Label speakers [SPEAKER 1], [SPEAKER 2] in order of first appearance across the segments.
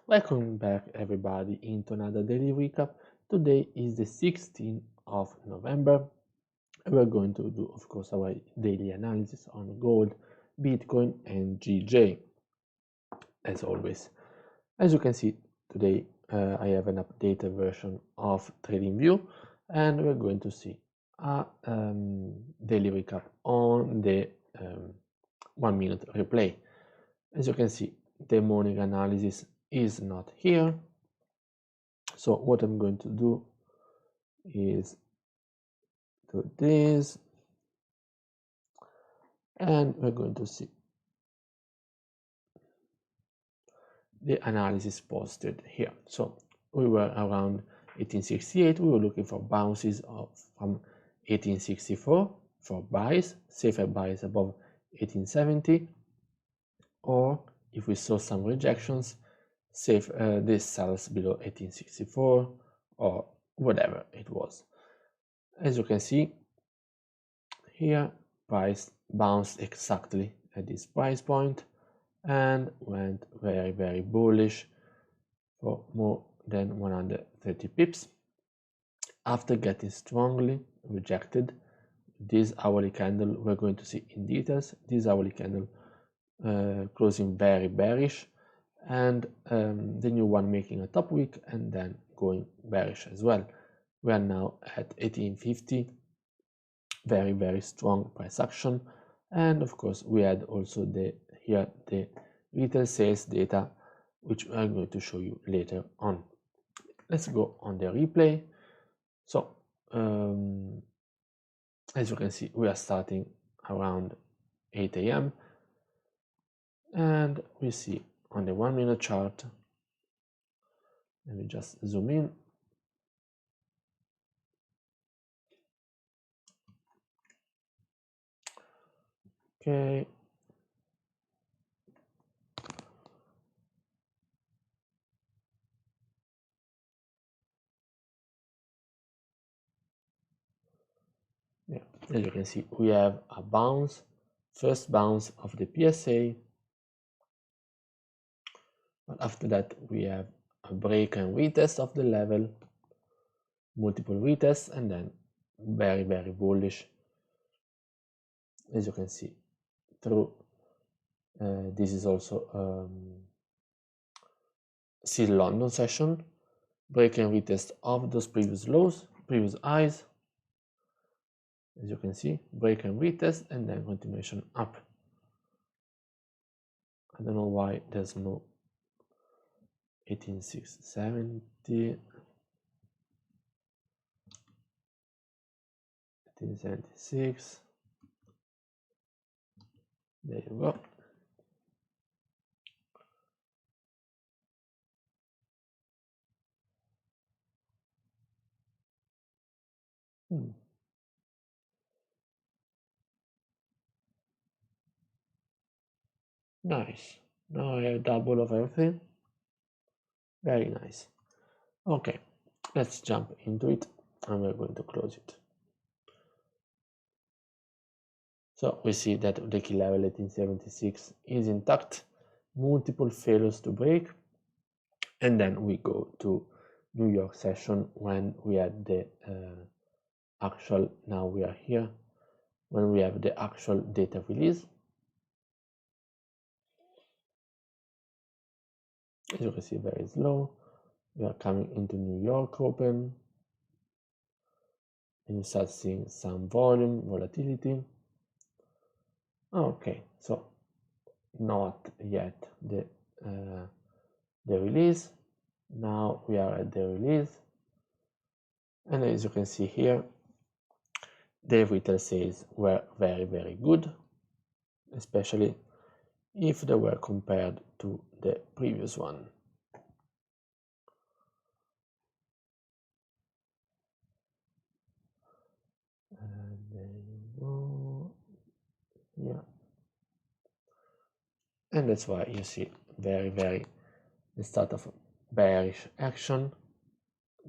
[SPEAKER 1] Welcome back everybody into another daily recap. Today is the 16th of November and we're going to do of course our daily analysis on gold, Bitcoin and GJ as always. As you can see today I have an updated version of TradingView and we're going to see a daily recap on the 1 minute replay. As you can see, the morning analysis is not here. So what I'm going to do is do this, and we're going to see the analysis posted here. So we were around 1868. We were looking for bounces from 1864 for buys, safer buys above 1870, or if we saw some rejections, safe this sells below 1864 or whatever it was. As you can see here, price bounced exactly at this price point and went very bullish for more than 130 pips after getting strongly rejected. This hourly candle we're going to see in details. This hourly candle closing very bearish, and the new one making a top wick and then going bearish as well. We are now at 1850, very strong price action, and of course we had also the retail sales data, which I'm going to show you later on. Let's go on the replay. So as you can see, we are starting around 8 a.m. and we see on the 1 minute chart, let me just zoom in. Okay. Yeah, as you can see, we have a bounce, first bounce of the PSA, but after that we have a break and retest of the level, multiple retests, and then very bullish, as you can see through. This is also still London session, break and retest of those previous lows, previous highs. As you can see, break and retest and then continuation up. I don't know why there's no 18670, 1876. There you go. Nice. Now I have double of everything. Very nice. Okay, let's jump into it and we're going to close it. So we see that the key level 1876 is intact, multiple failures to break, and then we go to New York session when we had the actual, now we are here, when we have the actual data release. As you can see, very slow. We are coming into New York open, and you start seeing some volume, volatility. Okay, so not yet the release. Now we are at the release, and as you can see here, the retail sales were very good, especially if they were compared to the previous one. And there you go. Yeah, and that's why you see very the start of bearish action.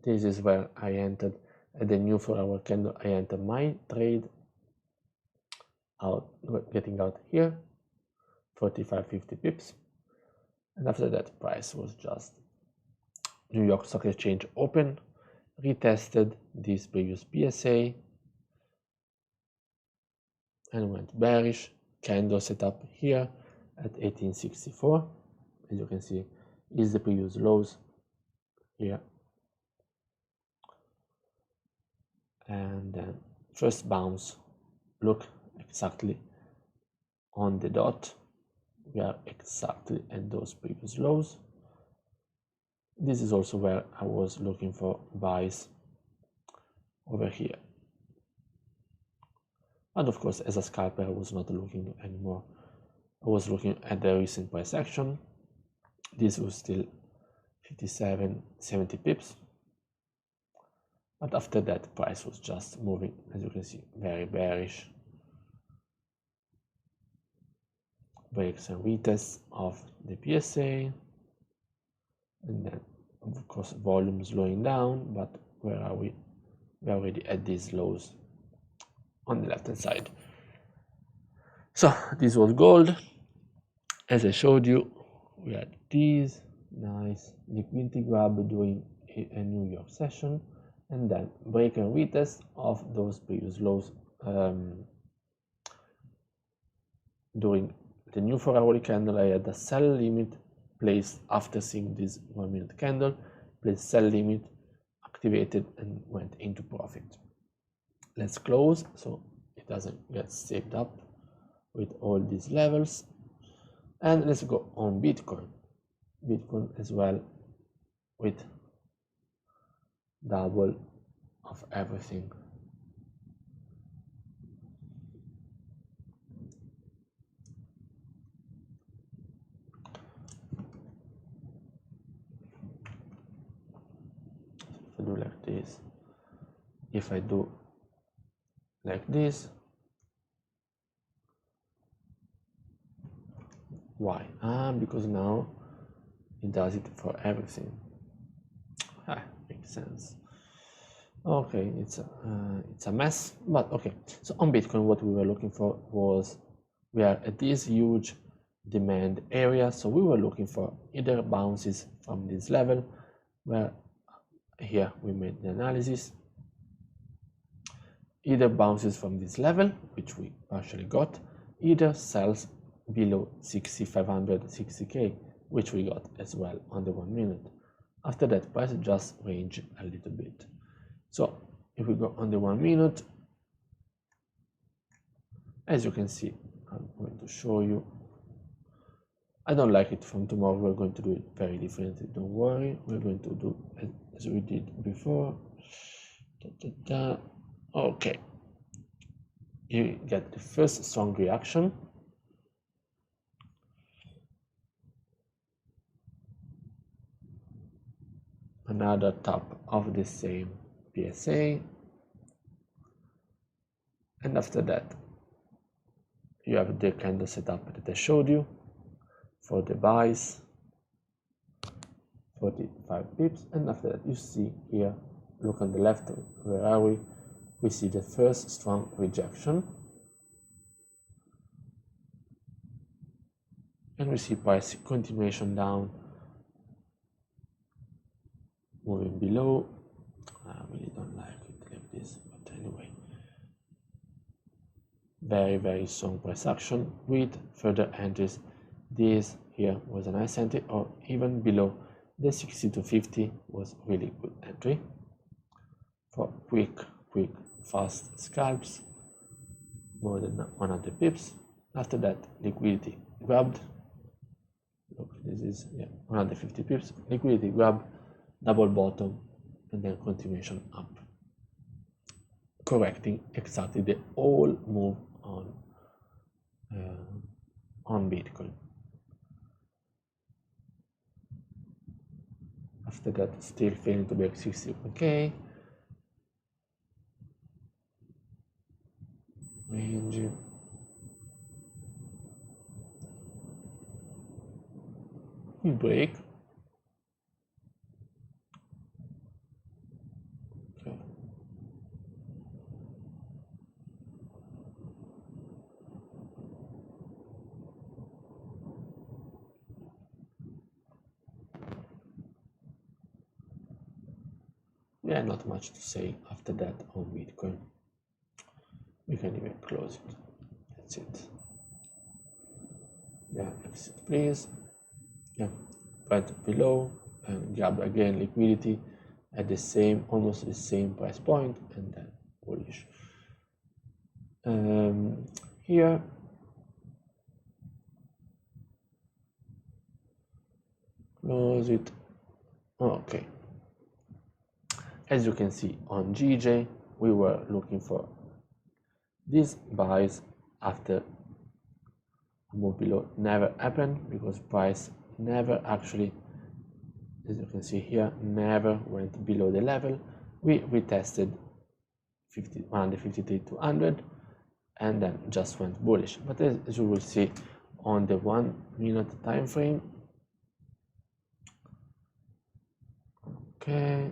[SPEAKER 1] This is where I entered at the new 4-hour candle. I entered my trade out, getting out here 45-50 pips, and after that price was just New York Stock Exchange open, retested this previous PSA, and went bearish. Candle set up here at 1864. As you can see, is the previous lows here. And then first bounce, look exactly on the dot. We are exactly at those previous lows. This is also where I was looking for buys over here. And of course, as a scalper, I was not looking anymore. I was looking at the recent price action. This was still 57, 70 pips. But after that, price was just moving, as you can see, very bearish. Breaks and retests of the PSA. And then, of course, volume slowing down. But where are we? We're already at these lows on the left hand side. So this was gold. As I showed you, we had these nice liquidity grab during a New York session, and then break and retest of those previous lows during the new 4-hourly candle. I had a sell limit placed after seeing this 1 minute candle, placed sell limit, activated, and went into profit. Let's close so it doesn't get saved up with all these levels. And let's go on Bitcoin. Bitcoin as well, with double of everything. If I do like this, if I do like this, why? Because now it does it for everything. Makes sense. Okay, it's a mess, but okay. So on Bitcoin, what we were looking for was, we are at this huge demand area, so we were looking for either bounces from this level, where here we made the analysis, either bounces from this level, which we partially got, either sells below 6,500, 60k, which we got as well on the 1 minute. After that, price just range a little bit. So if we go on the 1 minute, as you can see, I'm going to show you. I don't like it from tomorrow. We're going to do it very differently. Don't worry. We're going to do as we did before. Okay. You get the first strong reaction. Another top of the same PSA. And after that, you have the candle setup that I showed you for the buys, 45 pips. And after that, you see here, look on the left, where are we? We see the first strong rejection. And we see price continuation down, moving below. I really don't like it like this, but anyway. Very, very strong price action with further entries. This here was a nice entry, or even below the 60 to 50 was really good entry for quick, fast scalps, more than 100 pips. After that, liquidity grabbed. Look, this is 150 pips. Liquidity grab, double bottom, and then continuation up, correcting exactly the whole move on Bitcoin. After that, still failing to break 61k. Range. We break. Okay. Yeah, not much to say after that on Bitcoin. We can even close it. That's it. Yeah, exit please. Yeah, went below and grab again liquidity at the same, almost the same price point, and then bullish. Here, close it. Okay. As you can see on GJ, we were looking for these buys after move below never happened because price never actually, as you can see here, never went below the level. We retested 153 to 100 and then just went bullish. But as you will see on the 1 minute time frame, okay,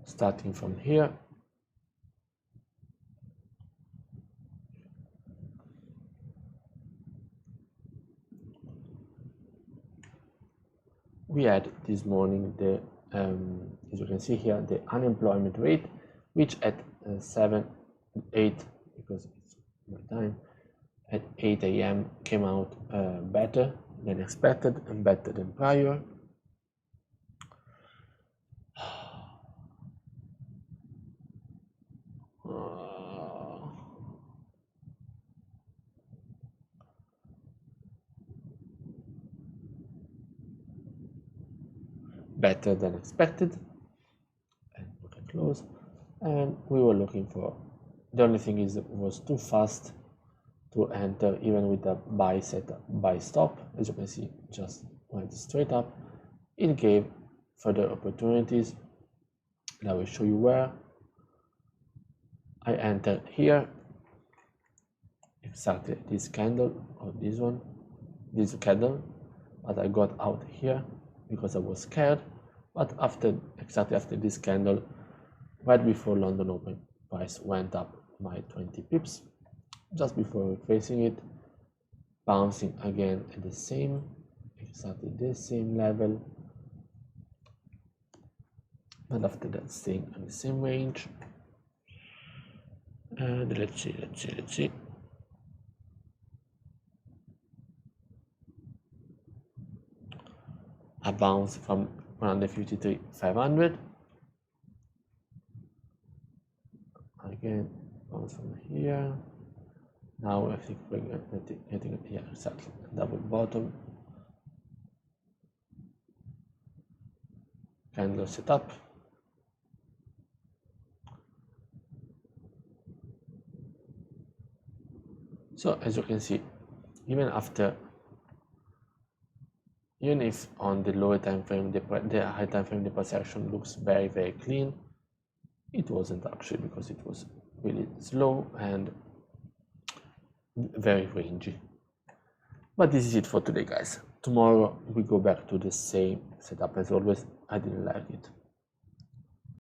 [SPEAKER 1] starting from here, we had this morning the as you can see here, the unemployment rate, which at 8 because it's my time, at 8 a.m. came out better than expected and better than prior. Better than expected, and we can close. And we were looking for, the only thing is it was too fast to enter even with the buy setup, buy stop. As you can see, just went straight up. It gave further opportunities, and I will show you where. I entered here, exactly this candle or this one, this candle, but I got out here because I was scared. But exactly after this candle, right before London open, price went up by 20 pips. Just before retracing it, bouncing again at exactly the same level, and after that staying in the same range. And let's see. A bounce from 153,500. Again, bounce from here. Now I think we're getting yeah, exactly, double bottom. Candle setup. So as you can see, even if on the lower time frame, the high time frame, the price action looks very, very clean, it wasn't actually, because it was really slow and very rangy. But this is it for today, guys. Tomorrow we go back to the same setup as always. I didn't like it.